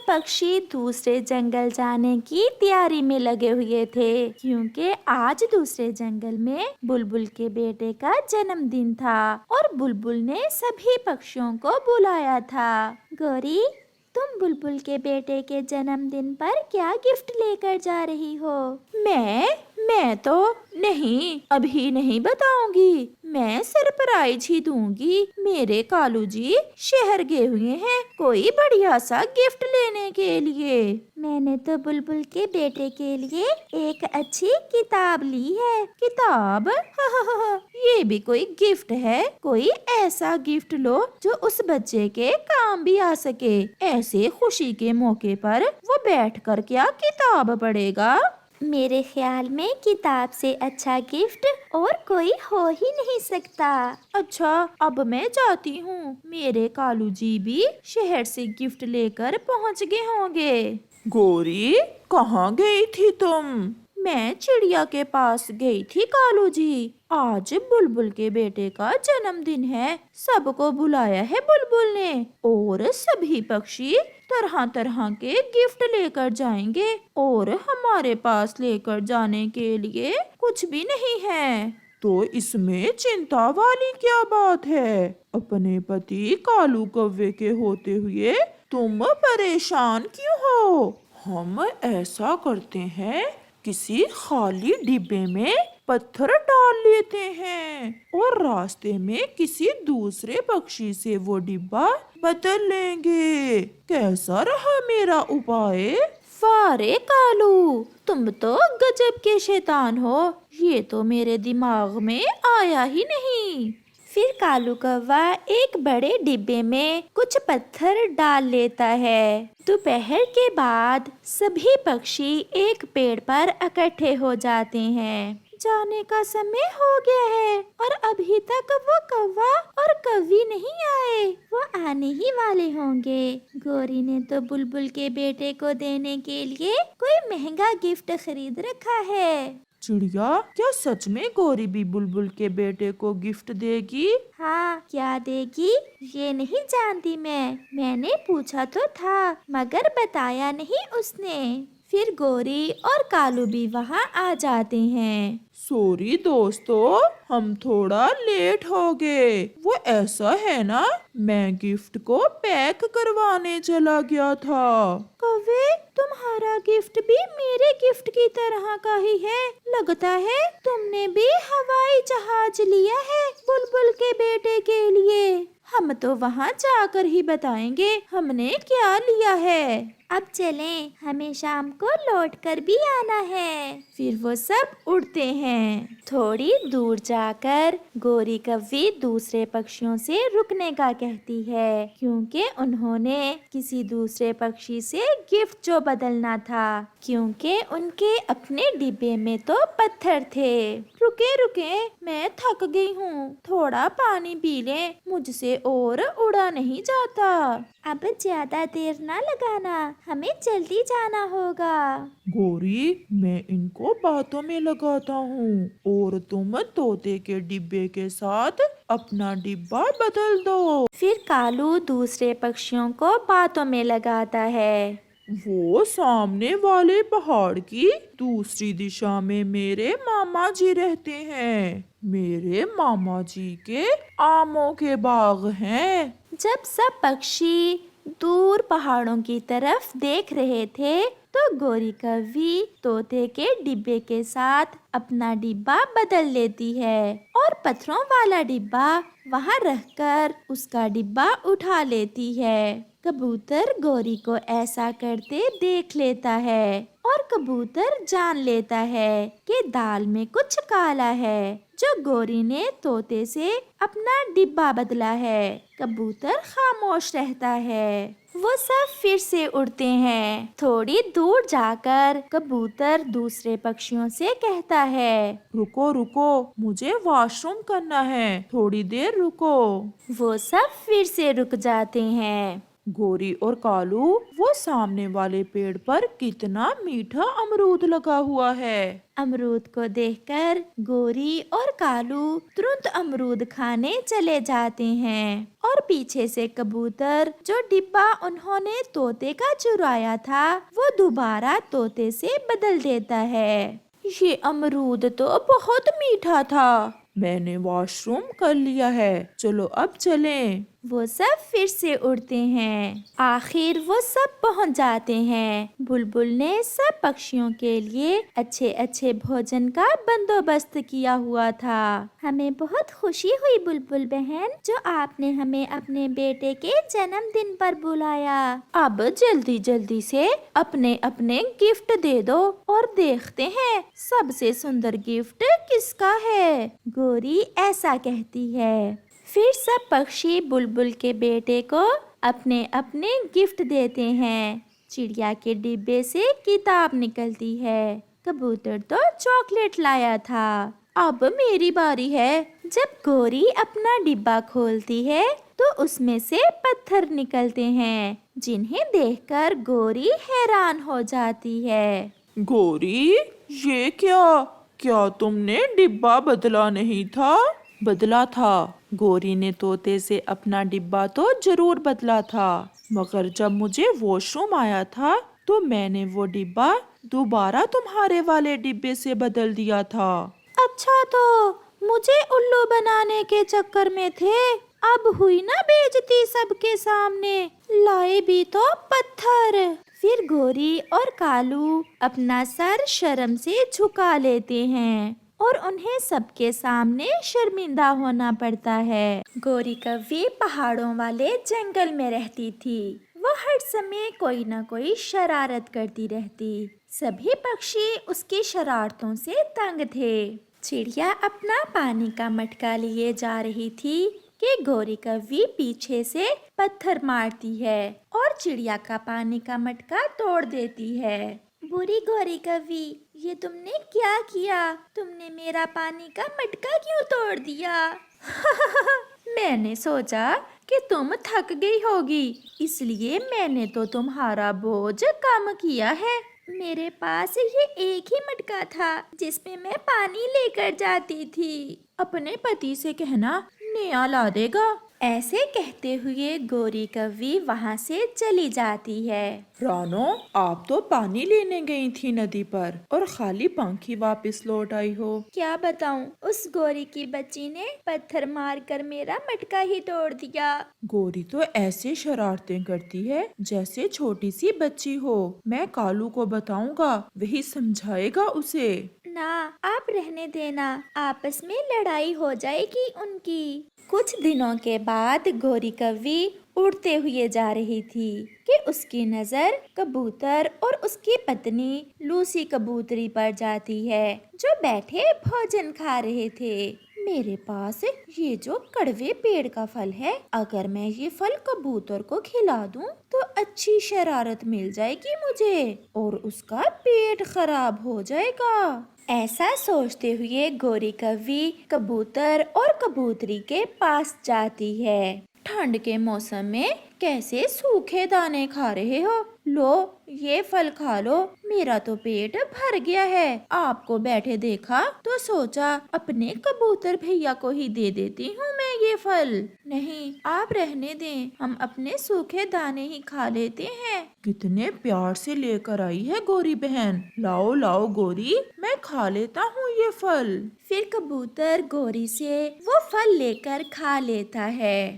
सब पक्षी दूसरे जंगल जाने की तैयारी में लगे हुए थे, क्योंकि आज दूसरे जंगल में बुलबुल के बेटे का जन्मदिन था और बुलबुल ने सभी पक्षियों को बुलाया था। गौरी, तुम बुलबुल के बेटे के जन्मदिन पर क्या गिफ्ट लेकर जा रही हो? मैं तो नहीं, अभी नहीं बताऊंगी। मैं सरप्राइज ही दूंगी। मेरे कालू जी शहर गए हुए हैं कोई बढ़िया सा गिफ्ट लेने के लिए। मैंने तो बुलबुल के बेटे के लिए एक अच्छी किताब ली है। किताब? ये भी कोई गिफ्ट है? कोई ऐसा गिफ्ट लो जो उस बच्चे के काम भी आ सके। ऐसे खुशी के मौके पर वो बैठकर क्या किताब पढ़ेगा? मेरे ख्याल में किताब से अच्छा गिफ्ट और कोई हो ही नहीं सकता। अच्छा, अब मैं जाती हूँ। मेरे कालू जी भी शहर से गिफ्ट लेकर पहुँच गए होंगे। गौरी, कहाँ गई थी तुम? मैं चिड़िया के पास गई थी कालू जी। आज बुलबुल के बेटे का जन्मदिन है। सबको बुलाया है बुलबुल ने और सभी पक्षी तरह तरह के गिफ्ट लेकर जाएंगे और हमारे पास लेकर जाने के लिए कुछ भी नहीं है। तो इसमें चिंता वाली क्या बात है? अपने पति कालू कौवे के होते हुए तुम परेशान क्यों हो? हम ऐसा करते हैं, किसी खाली डिब्बे में पत्थर डाल लेते हैं और रास्ते में किसी दूसरे पक्षी से वो डिब्बा बदल लेंगे। कैसा रहा मेरा उपाय? वाह रे कालू, तुम तो गजब के शैतान हो। ये तो मेरे दिमाग में आया ही नहीं। फिर कालू कौवा एक बड़े डिब्बे में कुछ पत्थर डाल लेता है। दोपहर के बाद सभी पक्षी एक पेड़ पर इकट्ठे हो जाते हैं। जाने का समय हो गया है और अभी तक वो कौवा और कौवी नहीं आए। वो आने ही वाले होंगे। गौरी ने तो बुलबुल के बेटे को देने के लिए कोई महंगा गिफ्ट खरीद रखा है। चिड़िया, क्या सच में गौरी भी बुलबुल के बेटे को गिफ्ट देगी? हाँ, क्या देगी ये नहीं जानती मैंने पूछा तो था मगर बताया नहीं उसने। फिर गौरी और कालू भी वहाँ आ जाते हैं। सॉरी दोस्तों, हम थोड़ा लेट हो गए। वो ऐसा है ना, मैं गिफ्ट को पैक करवाने चला गया था। कौवे, तुम्हारा गिफ्ट भी मेरे गिफ्ट की तरह का ही है। लगता है तुमने भी हवाई जहाज लिया है बुलबुल के बेटे के लिए। हम तो वहाँ जाकर ही बताएंगे हमने क्या लिया है। अब चलें, हमें शाम को लौट कर भी आना है। फिर वो सब उड़ते हैं। थोड़ी दूर जाकर गौरी कौवी दूसरे पक्षियों से रुकने का कहती है, क्योंकि उन्होंने किसी दूसरे पक्षी से गिफ्ट जो बदलना था, क्योंकि उनके अपने डिब्बे में तो पत्थर थे। रुके रुके, मैं थक गई हूँ, थोड़ा पानी पी लें, मुझसे और उड़ा नहीं जाता। अब ज्यादा देर ना लगाना, हमें जल्दी जाना होगा। गौरी, मैं इनको बातों में लगाता हूँ और तुम तोते के डिब्बे के साथ अपना डिब्बा बदल दो। फिर कालू दूसरे पक्षियों को बातों में लगाता है। वो सामने वाले पहाड़ की दूसरी दिशा में मेरे मामा जी रहते हैं। मेरे मामा जी के आमों के बाग हैं। जब सब पक्षी दूर पहाड़ों की तरफ देख रहे थे तो गौरी कौवी तोते के डिब्बे के साथ अपना डिब्बा बदल लेती है और पत्थरों वाला डिब्बा वहाँ रखकर उसका डिब्बा उठा लेती है। कबूतर गौरी को ऐसा करते देख लेता है और कबूतर जान लेता है कि दाल में कुछ काला है जो गौरी ने तोते से अपना डिब्बा बदला है। कबूतर खामोश रहता है। वो सब फिर से उड़ते हैं। थोड़ी दूर जाकर कबूतर दूसरे पक्षियों से कहता है, रुको रुको, मुझे वॉशरूम करना है, थोड़ी देर रुको। वो सब फिर से रुक जाते हैं। गोरी और कालू, वो सामने वाले पेड़ पर कितना मीठा अमरूद लगा हुआ है। अमरूद को देखकर गोरी और कालू तुरंत अमरूद खाने चले जाते हैं और पीछे से कबूतर जो डिब्बा उन्होंने तोते का चुराया था वो दोबारा तोते से बदल देता है। ये अमरूद तो बहुत मीठा था। मैंने वॉशरूम कर लिया है, चलो अब चलें। वो सब फिर से उड़ते हैं। आखिर वो सब पहुंच जाते हैं। बुलबुल ने सब पक्षियों के लिए अच्छे अच्छे भोजन का बंदोबस्त किया हुआ था। हमें बहुत खुशी हुई बुलबुल बहन, जो आपने हमें अपने बेटे के जन्मदिन पर बुलाया। अब जल्दी जल्दी से अपने अपने गिफ्ट दे दो और देखते हैं सबसे सुंदर गिफ्ट किसका है। गोरी ऐसा कहती है। फिर सब पक्षी बुलबुल के बेटे को अपने अपने गिफ्ट देते हैं। चिड़िया के डिब्बे से किताब निकलती है। कबूतर तो चॉकलेट लाया था। अब मेरी बारी है। जब गोरी अपना डिब्बा खोलती है तो उसमें से पत्थर निकलते हैं, जिन्हें देखकर गोरी हैरान हो जाती है। गोरी, ये क्या? क्या तुमने डिब्बा बदला नहीं था? बदला था। गोरी ने तोते से अपना डिब्बा तो जरूर बदला था, मगर जब मुझे वॉशरूम आया था तो मैंने वो डिब्बा दोबारा तुम्हारे वाले डिब्बे से बदल दिया था। अच्छा, तो मुझे उल्लू बनाने के चक्कर में थे। अब हुई ना बेइज्जती सबके सामने, लाए भी तो पत्थर। फिर गोरी और कालू अपना सर शर्म से झुका लेते हैं और उन्हें सबके सामने शर्मिंदा होना पड़ता है। गोरी कव्वी पहाड़ों वाले जंगल में रहती थी। वो हर समय कोई न कोई शरारत करती रहती। सभी पक्षी उसकी शरारतों से तंग थे। चिड़िया अपना पानी का मटका लिए जा रही थी कि गोरी कव्वी पीछे से पत्थर मारती है और चिड़िया का पानी का मटका तोड़ देती है। बुरी गोरी कव्वी, ये तुमने क्या किया? तुमने मेरा पानी का मटका क्यों तोड़ दिया? मैंने सोचा कि तुम थक गई होगी, इसलिए मैंने तो तुम्हारा बोझ कम किया है। मेरे पास ये एक ही मटका था जिसमें मैं पानी लेकर जाती थी। अपने पति से कहना नया ला देगा। ऐसे कहते हुए गोरी कव्वी वहाँ से चली जाती है। रानो, आप तो पानी लेने गई थी नदी पर और खाली पंखी वापस लौट आई हो। क्या बताऊं, उस गोरी की बच्ची ने पत्थर मारकर मेरा मटका ही तोड़ दिया। गोरी तो ऐसे शरारतें करती है जैसे छोटी सी बच्ची हो। मैं कालू को बताऊंगा, वही समझाएगा उसे। ना, आप रहने देना, आपस में लड़ाई हो जाएगी उनकी। कुछ दिनों के बाद गोरी कव्वी उड़ते हुए जा रही थी कि उसकी नजर कबूतर और उसकी पत्नी लूसी कबूतरी पर जाती है, जो बैठे भोजन खा रहे थे। मेरे पास ये जो कड़वे पेड़ का फल है, अगर मैं ये फल कबूतर को खिला दूं तो अच्छी शरारत मिल जाएगी मुझे और उसका पेट खराब हो जाएगा। ऐसा सोचते हुए गोरी कव्वी कबूतर और कबूतरी के पास जाती है। ठंड के मौसम में कैसे सूखे दाने खा रहे हो? लो, ये फल खा लो, मेरा तो पेट भर गया है। आपको बैठे देखा तो सोचा अपने कबूतर भैया को ही दे देती हूँ मैं ये फल। नहीं, आप रहने दें, हम अपने सूखे दाने ही खा लेते हैं। कितने प्यार से लेकर आई है गोरी बहन। लाओ लाओ गोरी, मैं खा लेता हूँ ये फल। फिर कबूतर गोरी से वो फल लेकर खा लेता है।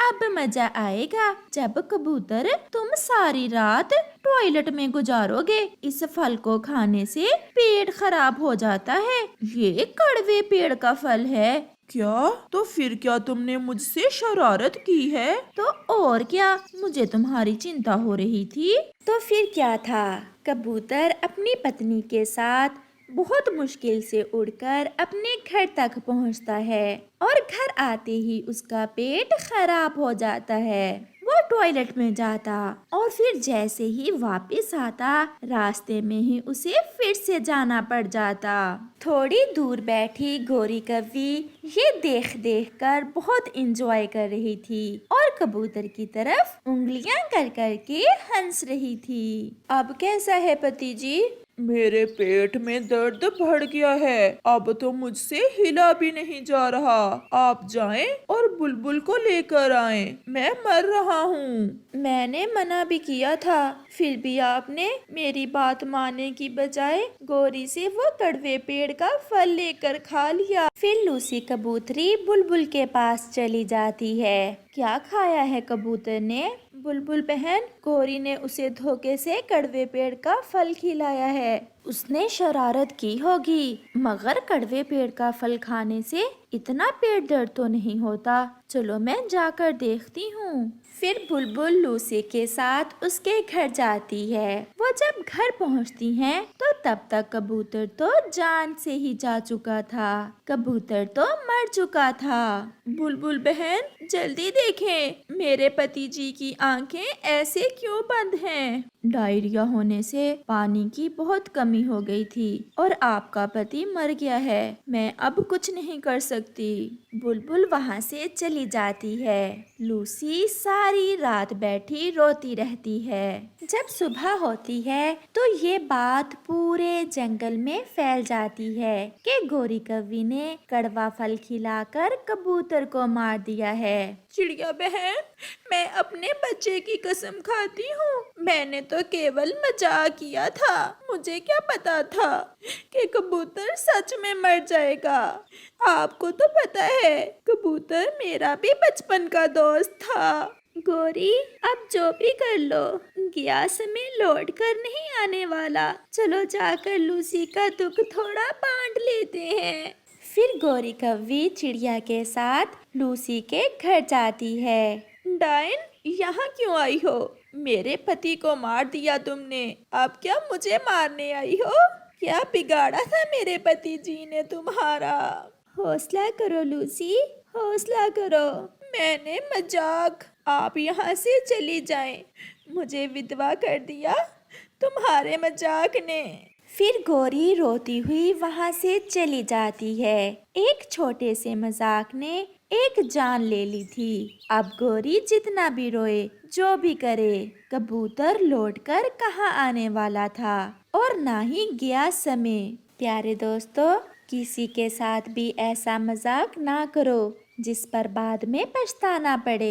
अब मजा आएगा जब कबूतर तुम सारी रात टॉयलेट में गुजारोगे। इस फल को खाने से पेट खराब हो जाता है। ये कड़वे पेड़ का फल है। क्या? तो फिर क्या तुमने मुझसे शरारत की है? तो और क्या, मुझे तुम्हारी चिंता हो रही थी। तो फिर क्या था, कबूतर अपनी पत्नी के साथ बहुत मुश्किल से उड़कर अपने घर तक पहुंचता है और घर आते ही उसका पेट खराब हो जाता है। वो वो टॉयलेट में जाता और फिर जैसे ही वापस आता रास्ते में ही उसे फिर से जाना पड़ जाता। थोड़ी दूर बैठी गौरी कव्वी ये देख देख कर बहुत इंजॉय कर रही थी और कबूतर की तरफ उंगलियां कर कर के हंस रही थी। अब कैसा है पति जी? मेरे पेट में दर्द बढ़ गया है, अब तो मुझसे हिला भी नहीं जा रहा। आप जाएं और बुलबुल को लेकर आएं, मैं मर रहा हूँ। मैंने मना भी किया था, फिर भी आपने मेरी बात मानने की बजाय गौरी से वो कड़वे पेड़ का फल लेकर खा लिया। फिर लूसी कबूतरी बुलबुल के पास चली जाती है। क्या खाया है कबूतर ने? बुलबुल बहन, गौरी ने उसे धोखे से कड़वे पेड़ का फल खिलाया है। उसने शरारत की होगी, मगर कड़वे पेड़ का फल खाने से इतना पेट दर्द तो नहीं होता। चलो मैं जाकर देखती हूँ। फिर बुलबुल लूसी के साथ उसके घर जाती है। वो जब घर पहुँचती हैं तो तब तक कबूतर तो जान से ही जा चुका था। कबूतर तो मर चुका था। बुलबुल बहन जल्दी देखें, मेरे पति जी की आंखें ऐसे क्यों बंद हैं? डायरिया होने से पानी की बहुत कमी हो गई थी और आपका पति मर गया है। मैं अब कुछ नहीं कर सकती। बुलबुल वहाँ से चली जाती है। लूसी सारी रात बैठी रोती रहती है। जब सुबह होती है तो ये बात पूरे जंगल में फैल जाती है कि गौरी कव्वी ने कड़वा फल खिलाकर कबूतर को मार दिया है। चिड़िया बहन, मैं अपने बच्चे की कसम खाती हूँ, मैंने तो केवल मजाक किया था। मुझे क्या पता था कि कबूतर सच में मर जाएगा। आपको तो पता है कबूतर मेरा भी बचपन का दोस्त था। गौरी, अब जो भी कर लो, गया समय लौट कर नहीं आने वाला। चलो जाकर लूसी का दुख थोड़ा बांट लेते हैं। फिर गौरी कव्वी चिड़िया के साथ लूसी के घर जाती है। डाइन, यहाँ क्यों आई हो? मेरे पति को मार दिया तुमने, अब क्या मुझे मारने आई हो? क्या बिगाड़ा था मेरे पति जी ने तुम्हारा? हौसला करो लूसी, हौसला करो। मैंने मजाक, आप यहाँ से चली जाएं। मुझे विधवा कर दिया तुम्हारे मजाक ने। फिर गौरी रोती हुई वहाँ से चली जाती है। एक छोटे से मजाक ने एक जान ले ली थी। अब गौरी जितना भी रोए, जो भी करे, कबूतर लौटकर कहाँ आने वाला था और ना ही गया समय। प्यारे दोस्तों, किसी के साथ भी ऐसा मजाक ना करो जिस पर बाद में पछताना पड़े।